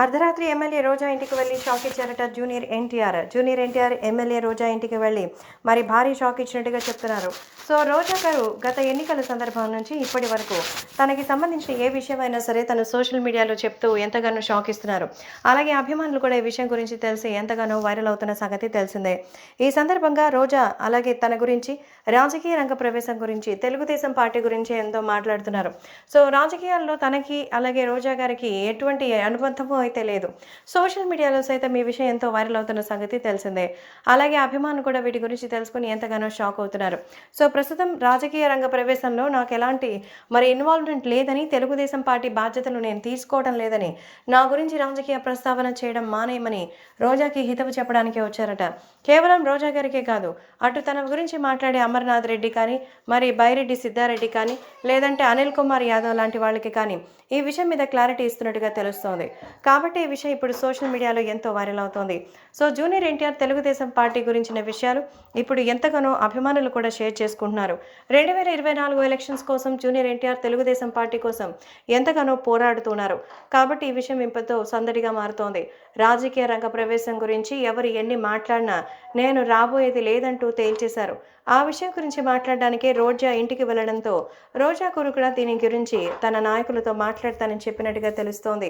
అర్ధరాత్రి ఎమ్మెల్యే రోజా ఇంటికి వెళ్లి షాక్ ఇచ్చారట జూనియర్ ఎన్టీఆర్ ఎమ్మెల్యే రోజా ఇంటికి వెళ్లి మరి భారీ షాక్ ఇచ్చినట్టుగా చెప్తున్నారు. సో రోజా గారు గత ఎన్నికల సందర్భం నుంచి ఇప్పటి వరకు తనకి సంబంధించిన ఏ విషయమైనా సరే తను సోషల్ మీడియాలో చెప్తూ ఎంతగానో షాక్ ఇస్తున్నారు. అలాగే అభిమానులు కూడా ఈ విషయం గురించి తెలిసి ఎంతగానో వైరల్ అవుతున్న సంగతి తెలిసిందే. ఈ సందర్భంగా రోజా అలాగే తన గురించి రాజకీయ రంగ ప్రవేశం గురించి తెలుగుదేశం పార్టీ గురించి ఎంతో మాట్లాడుతున్నారు. సో రాజకీయాల్లో తనకి అలాగే రోజా గారికి ఎటువంటి అనుబంధము అయితే లేదు. సోషల్ మీడియాలో సైతం ఈ విషయం ఎంతో వైరల్ అవుతున్న సంగతి తెలిసిందే. అలాగే అభిమానులు కూడా వీటి గురించి తెలుసుకుని ఎంతగానో షాక్ అవుతున్నారు. సో ప్రస్తుతం రాజకీయ రంగ ప్రవేశంలో నాకు ఎలాంటి ఇన్వాల్వ్మెంట్ లేదని, తెలుగుదేశం పార్టీ బాధ్యతలు నేను తీసుకోవడం లేదని, నా గురించి రాజకీయ ప్రస్తావన చేయడం మానేయమని రోజాకి హితవు చెప్పడానికే వచ్చారట. కేవలం రోజా గారికే కాదు, అటు తన గురించి మాట్లాడే అమర్నాథ్ రెడ్డి కానీ, మరి బైరెడ్డి సిద్ధారెడ్డి కానీ, లేదంటే అనిల్ కుమార్ యాదవ్ లాంటి వాళ్ళకి కానీ ఈ విషయం మీద క్లారిటీ ఇస్తున్నట్టుగా తెలుస్తోంది. కాబట్టి ఈ విషయం ఇప్పుడు సోషల్ మీడియాలో ఎంతో వైరల్ అవుతోంది. So junior NTR Telugu Desam party గురించిన విషయాలు ఇప్పుడు ఎంతగానో అభిమానులు కూడా షేర్ చేసుకుంటున్నారు. 2024 ఎలక్షన్స్ కోసం జూనియర్ ఎన్టీఆర్ తెలుగుదేశం పార్టీ కోసం ఎంతగానో పోరాడుతున్నారు. కాబట్టి ఈ విషయం ఇంపతో సందడిగా మారుతోంది. రాజకీయ రంగ ప్రవేశం గురించి ఎవరు ఎన్ని మాట్లాడినా నేను రాబోయేది లేదంటూ తేల్చేశారు. ఆ విషయం గురించి మాట్లాడడానికే రోజా ఇంటికి వెళ్లడంతో రోజా కూడా దీని గురించి తన నాయకులతో మాట్లాడతానని చెప్పినట్టుగా తెలుస్తోంది.